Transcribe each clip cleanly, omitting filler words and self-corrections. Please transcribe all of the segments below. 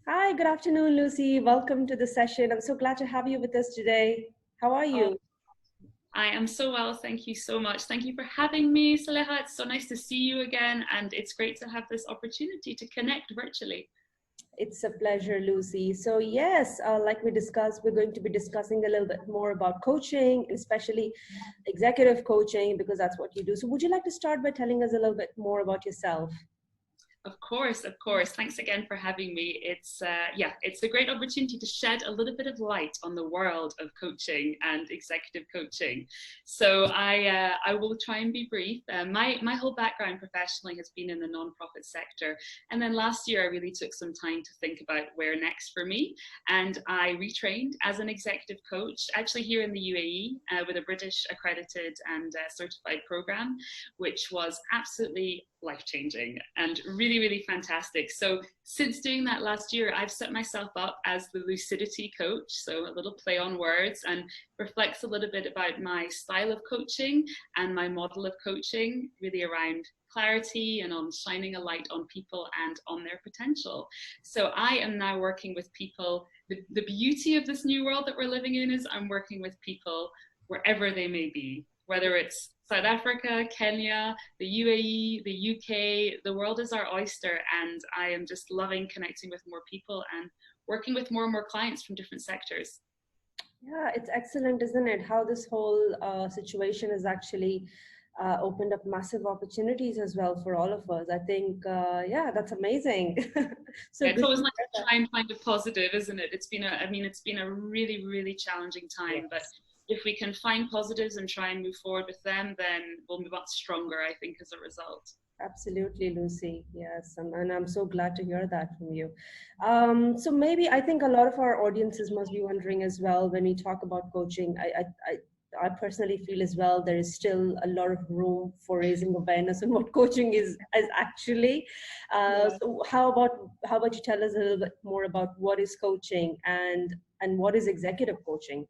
Hi, good afternoon, Lucy. Welcome to the session. I'm so glad to have you with us today. How are Oh, you? I am so well. Thank you so much. Thank you for having me, Saleha. It's so nice to see you again, and it's great to have this opportunity to connect virtually. It's a pleasure, Lucy. So, yes, like we discussed, we're going to be discussing a little bit more about coaching, especially executive coaching, because that's what you do. So, would you like to start by telling us a little bit more about yourself? Of course, of course. Thanks again for having me. It's a great opportunity to shed a little bit of light on the world of coaching and executive coaching. So I will try and be brief. My whole background professionally has been in the nonprofit sector, and then last year I really took some time to think about where next for me, and I retrained as an executive coach, actually here in the UAE with a British accredited and certified program, which was absolutely life changing and really, really fantastic. So, since doing that last year, I've set myself up as the lucidity coach. So, a little play on words and reflects a little bit about my style of coaching and my model of coaching, really around clarity and on shining a light on people and on their potential. So, I am now working with people. The beauty of this new world that we're living in is I'm working with people wherever they may be, whether it's South Africa, Kenya, the UAE, the UK, the world is our oyster, and I am just loving connecting with more people and working with more and more clients from different sectors. Yeah, it's excellent, isn't it? How this whole situation has actually opened up massive opportunities as well for all of us. I think, yeah, that's amazing. So Yeah, it's good always to nice hear to that. try and find a positive, isn't it? It's been a really, really challenging time, but Yes. if we can find positives and try and move forward with them, then we'll be much stronger, I think, as a result. Absolutely, Lucy. Yes, and I'm so glad to hear that from you. So maybe I think a lot of our audiences must be wondering as well when we talk about coaching. I personally feel as well there is still a lot of room for raising awareness on what coaching is actually. Yeah. So how about you tell us a little bit more about what is coaching and what is executive coaching?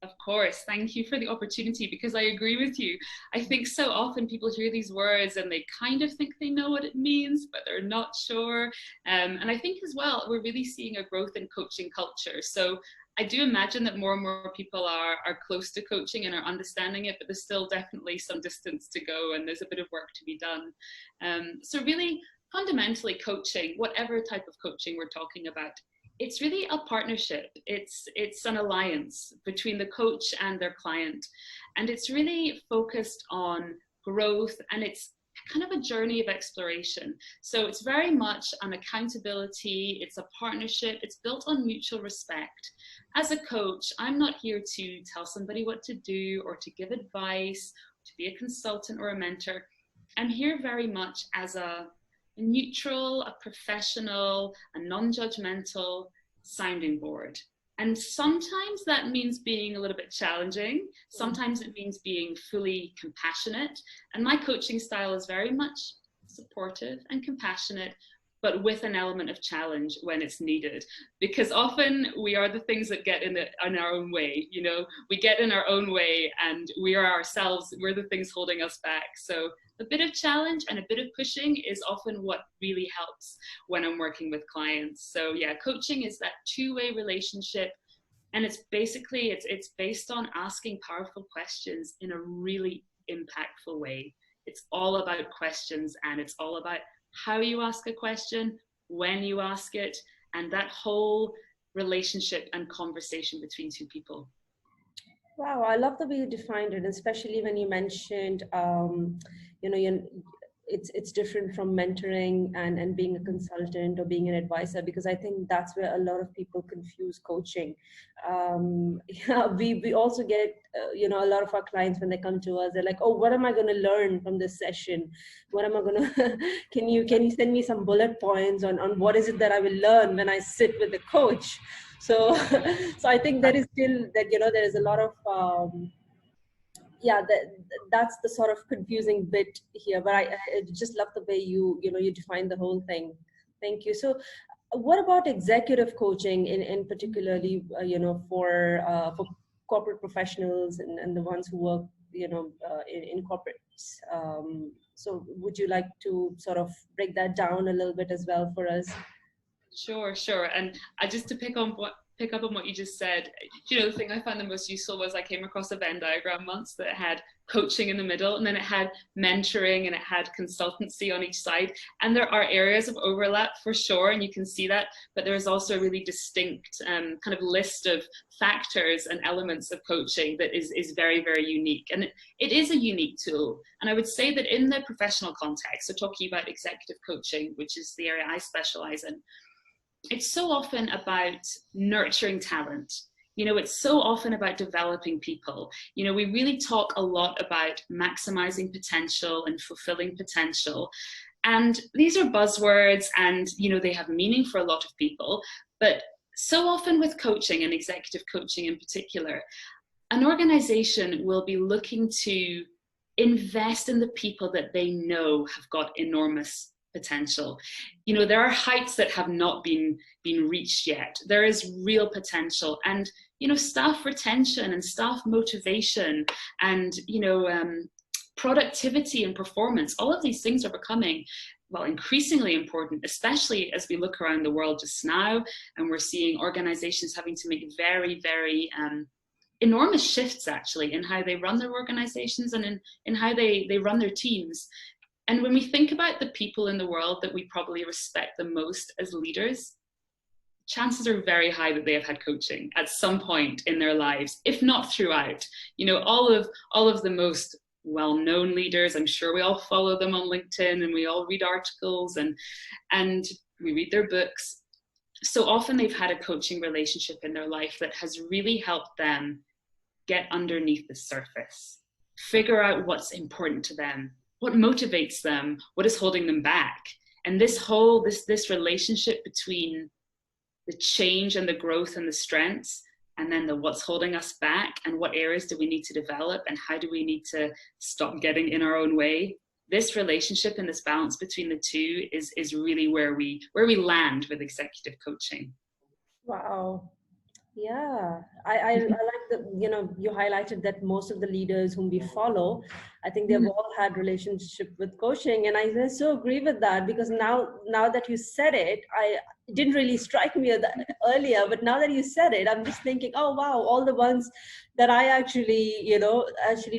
Of course. Thank you for the opportunity because I agree with you. I think so often people hear these words and they kind of think they know what it means, but they're not sure. And I think as well, we're really seeing a growth in coaching culture. So I do imagine that more and more people are close to coaching and are understanding it, but there's still definitely some distance to go and there's a bit of work to be done. So really, fundamentally coaching, whatever type of coaching we're talking about, it's really a partnership. It's an alliance between the coach and their client, and it's really focused on growth, and it's kind of a journey of exploration. So it's very much an accountability, it's a partnership, it's built on mutual respect. As a coach, I'm not here to tell somebody what to do or to give advice, to be a consultant or a mentor. I'm here very much as a neutral, a professional, a non judgmental sounding board. And sometimes that means being a little bit challenging. Sometimes it means being fully compassionate. And my coaching style is very much supportive and compassionate, but with an element of challenge when it's needed. Because often we are the things that get in our own way. You know, we get in our own way and we are ourselves, we're the things holding us back. So a bit of challenge and a bit of pushing is often what really helps when I'm working with clients. So yeah, coaching is that two-way relationship, and it's basically it's based on asking powerful questions in a really impactful way. It's all about questions, and it's all about how you ask a question, when you ask it, and that whole relationship and conversation between two people. Wow, I love the way you defined it, especially when you mentioned, you know, it's different from mentoring and being a consultant or being an advisor, because I think that's where a lot of people confuse coaching. Yeah, we also get, a lot of our clients when they come to us, they're like, oh, what am I going to learn from this session? What am I going to, can you send me some bullet points on what is it that I will learn when I sit with the coach? So so I think there is still that, there is a lot of yeah, that's the sort of confusing bit here, but I just love the way you define the whole thing. Thank you. So what about executive coaching in particularly, for corporate professionals and the ones who work, in corporates? So would you like to sort of break that down a little bit as well for us? Sure, sure. And I just to pick up on what you just said, the thing I found the most useful was I came across a Venn diagram once that had coaching in the middle, and then it had mentoring, and it had consultancy on each side. And there are areas of overlap for sure, and you can see that, but there is also a really distinct kind of list of factors and elements of coaching that is very, very unique. And it is a unique tool. And I would say that in the professional context, so talking about executive coaching, which is the area I specialize in, it's so often about nurturing talent. It's so often about developing people. We really talk a lot about maximizing potential and fulfilling potential. And these are buzzwords, and, they have meaning for a lot of people. But so often with coaching, and executive coaching in particular, an organization will be looking to invest in the people that they know have got enormous potential. There are heights that have not been reached yet. There is real potential, and staff retention and staff motivation and productivity and performance, all of these things are becoming, well, increasingly important, especially as we look around the world just now, and we're seeing organizations having to make very, very enormous shifts actually in how they run their organizations and in how they run their teams. And when we think about the people in the world that we probably respect the most as leaders, chances are very high that they have had coaching at some point in their lives, if not throughout. All of the most well-known leaders, I'm sure we all follow them on LinkedIn, and we all read articles and we read their books. So often they've had a coaching relationship in their life that has really helped them get underneath the surface, figure out what's important to them, what motivates them, what is holding them back. And this relationship between the change and the growth and the strengths, and then the what's holding us back, and what areas do we need to develop, and how do we need to stop getting in our own way. This relationship and this balance between the two is really where we land with executive coaching. Wow. Yeah, I like that, you highlighted that most of the leaders whom we follow, I think they've all had relationship with coaching. And I so agree with that, because now that you said it, it didn't really strike me earlier, but now that you said it, I'm just thinking, oh, wow, all the ones that I actually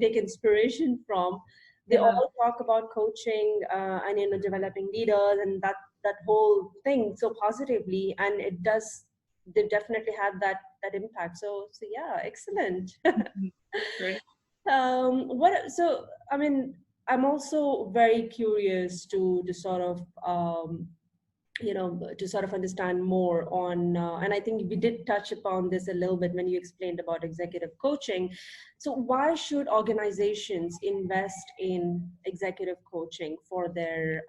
take inspiration from, they all talk about coaching and, developing leaders and that whole thing so positively. And they've definitely had that impact. So yeah, excellent. Great. I'm also very curious to sort of understand more on, and I think we did touch upon this a little bit when you explained about executive coaching. So why should organizations invest in executive coaching for their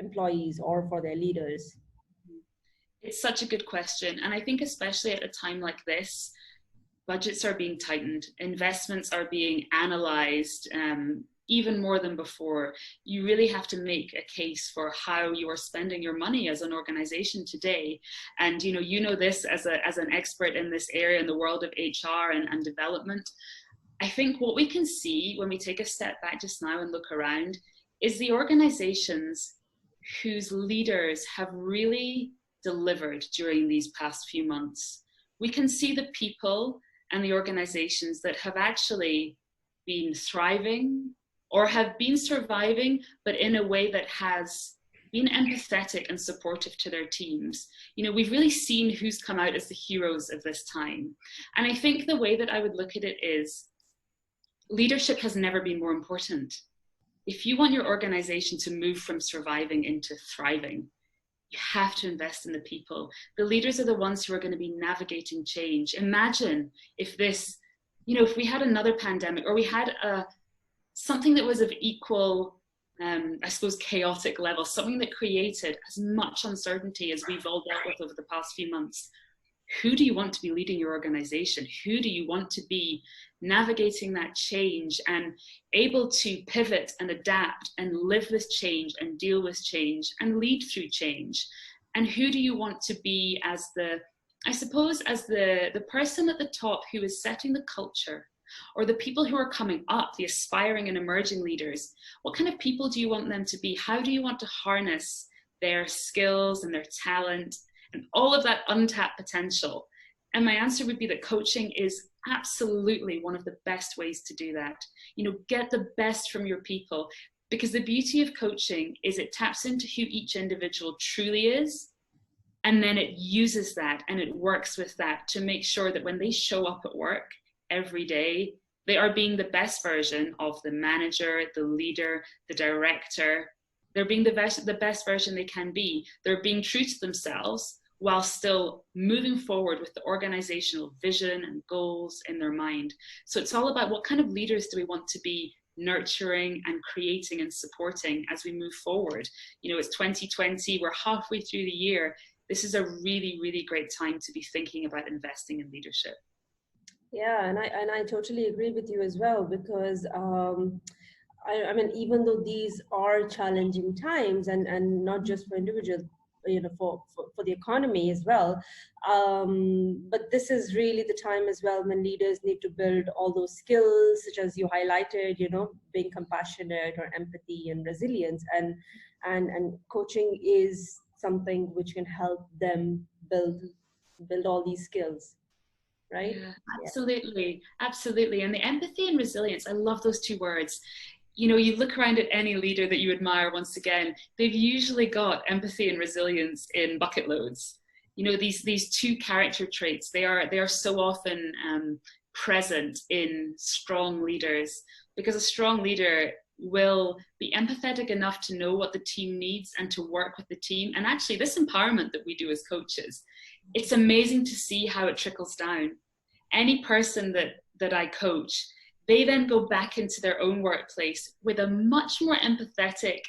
employees or for their leaders? It's such a good question. And I think especially at a time like this, budgets are being tightened, investments are being analyzed even more than before. You really have to make a case for how you are spending your money as an organization today. And you know this as an expert in this area in the world of HR and development. I think what we can see when we take a step back just now and look around is the organizations whose leaders have really delivered during these past few months. We can see the people and the organizations that have actually been thriving or have been surviving, but in a way that has been empathetic and supportive to their teams. We've really seen who's come out as the heroes of this time. And I think the way that I would look at it is leadership has never been more important. If you want your organization to move from surviving into thriving, you have to invest in the people. The leaders are the ones who are going to be navigating change. Imagine if if we had another pandemic, or we had something that was of equal, chaotic level, something that created as much uncertainty as we've all dealt with over the past few months. Who do you want to be leading your organization? Who do you want to be navigating that change and able to pivot and adapt and live with change and deal with change and lead through change? And who do you want to be as the person at the top who is setting the culture, or the people who are coming up, the aspiring and emerging leaders? What kind of people do you want them to be? How do you want to harness their skills and their talent and all of that untapped potential? And my answer would be that coaching is absolutely one of the best ways to do that. You know, get the best from your people, because the beauty of coaching is it taps into who each individual truly is, and then it uses that and it works with that to make sure that when they show up at work every day, they are being the best version of the manager, the leader, the director. They're being the best version they can be. They're being true to themselves while still moving forward with the organizational vision and goals in their mind. So it's all about what kind of leaders do we want to be nurturing and creating and supporting as we move forward. You know, it's 2020, we're halfway through the year. This is a really, really great time to be thinking about investing in leadership. Yeah, and I totally agree with you as well, because I mean, even though these are challenging times, and not just for individuals, you know, for the economy as well, but this is really the time as well when leaders need to build all those skills, such as you highlighted, you know, being compassionate or empathy and resilience, and coaching is something which can help them build all these skills, right? Yeah, absolutely. Absolutely. And the empathy and resilience, I love those two words. You know, you look around at any leader that you admire, once again, they've usually got empathy and resilience in bucket loads. You know, these two character traits, they are so often present in strong leaders, because a strong leader will be empathetic enough to know what the team needs and to work with the team. And actually, this empowerment that we do as coaches, it's amazing to see how it trickles down. Any person that I coach, they then go back into their own workplace with a much more empathetic,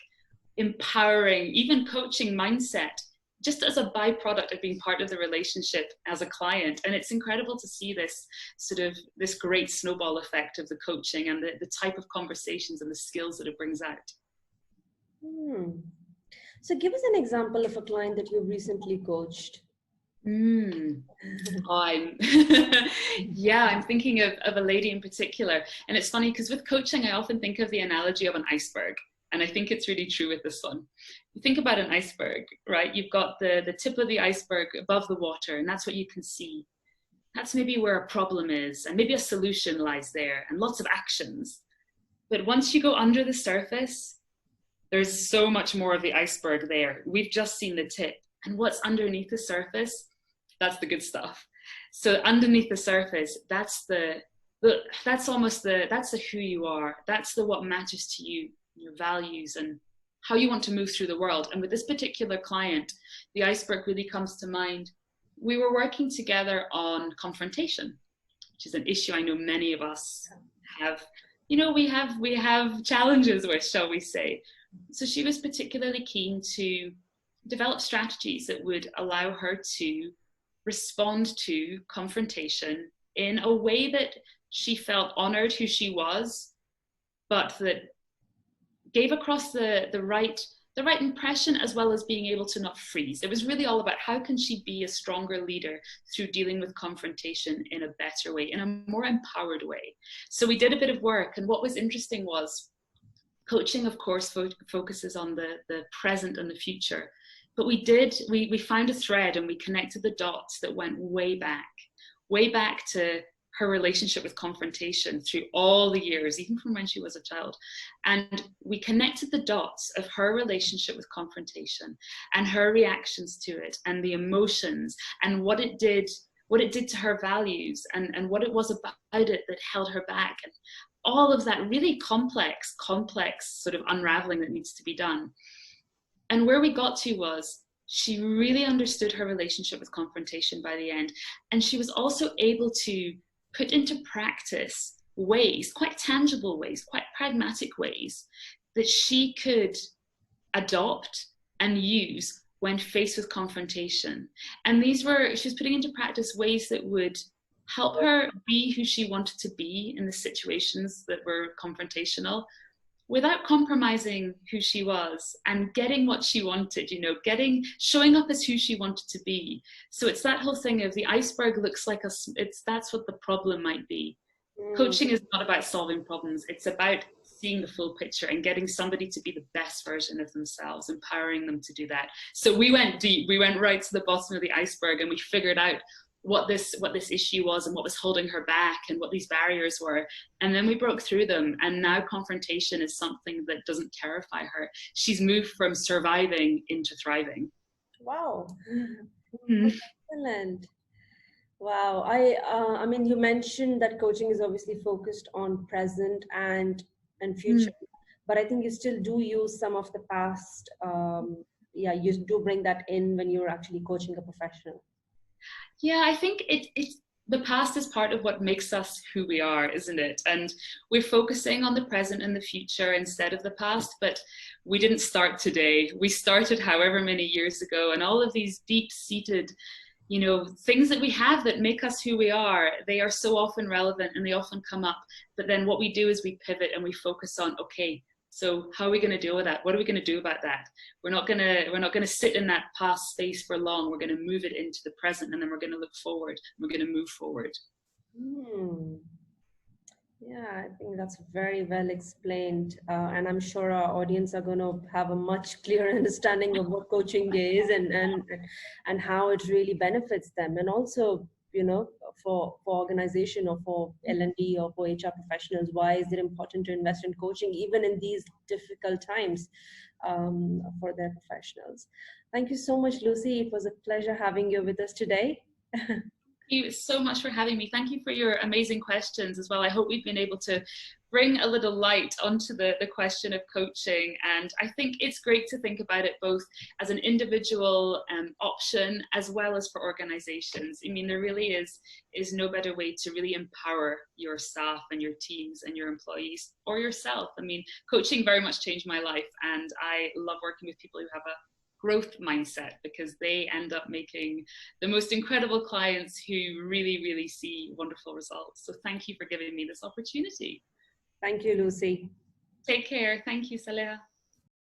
empowering, even coaching mindset, just as a byproduct of being part of the relationship as a client. And it's incredible to see this sort of this great snowball effect of the coaching and the type of conversations and the skills that it brings out. So give us an example of a client that you've recently coached. I'm thinking of a lady in particular. And it's funny because with coaching, I often think of the analogy of an iceberg. And I think it's really true with this one. You think about an iceberg, right? You've got the tip of the iceberg above the water, and that's what you can see. That's maybe where a problem is, and maybe a solution lies there, and lots of actions. But once you go under the surface, there's so much more of the iceberg there. We've just seen the tip. And what's underneath the surface, that's the good stuff. So underneath the surface, that's the who you are. That's what matters to you, your values, and how you want to move through the world. And with this particular client, the iceberg really comes to mind. We were working together on confrontation, which is an issue I know many of us have. You know, we have challenges with, shall we say. So she was particularly keen to develop strategies that would allow her to respond to confrontation in a way that she felt honored who she was, but that gave across the right impression, as well as being able to not freeze. It was really all about how can she be a stronger leader through dealing with confrontation in a better way, in a more empowered way. So we did a bit of work, and what was interesting was coaching, of course, focuses on the present and the future. But we found a thread, and we connected the dots that went way back to her relationship with confrontation through all the years, even from when she was a child. And we connected the dots of her relationship with confrontation and her reactions to it and the emotions and what it did to her values and what it was about it that held her back. And all of that really complex sort of unraveling that needs to be done. And where we got to was she really understood her relationship with confrontation by the end. And she was also able to put into practice ways, quite tangible ways, quite pragmatic ways, that she could adopt and use when faced with confrontation. And she was putting into practice ways that would help her be who she wanted to be in the situations that were confrontational, without compromising who she was and getting what she wanted, you know, showing up as who she wanted to be. So it's that whole thing of the iceberg looks like that's what the problem might be. Coaching is not about solving problems. It's about seeing the full picture and getting somebody to be the best version of themselves, empowering them to do that. So we went deep, we went right to the bottom of the iceberg, and we figured out what this issue was and what was holding her back and what these barriers were. And then we broke through them, and now confrontation is something that doesn't terrify her. She's moved from surviving into thriving. Wow. Excellent. Wow. I mean, you mentioned that coaching is obviously focused on present and future, but I think you still do use some of the past. Yeah, you do bring that in when you're actually coaching a professional. Yeah, I think it's the past is part of what makes us who we are, isn't it? And we're focusing on the present and the future instead of the past, but we didn't start today. We started however many years ago, and all of these deep-seated, you know, things that we have that make us who we are, they are so often relevant and they often come up. But then what we do is we pivot and we focus on, okay, so how are we going to deal with that? What are we going to do about that? We're not going to sit in that past space for long. We're going to move it into the present, and then we're going to look forward. We're going to move forward. Yeah, I think that's very well explained. And I'm sure our audience are going to have a much clearer understanding of what coaching is and how it really benefits them. And also, you know, for organization or for L&D or for HR professionals, why is it important to invest in coaching even in these difficult times for their professionals? Thank you so much, Lucy. It was a pleasure having you with us today. Thank you so much for having me. Thank you for your amazing questions as well. I hope we've been able to bring a little light onto the question of coaching. And I think it's great to think about it both as an individual option as well as for organizations. I mean, there really is no better way to really empower your staff and your teams and your employees or yourself. I mean, coaching very much changed my life, and I love working with people who have a growth mindset, because they end up making the most incredible clients who really, really see wonderful results. So thank you for giving me this opportunity. Thank you, Lucy. Take care. Thank you, Saleha.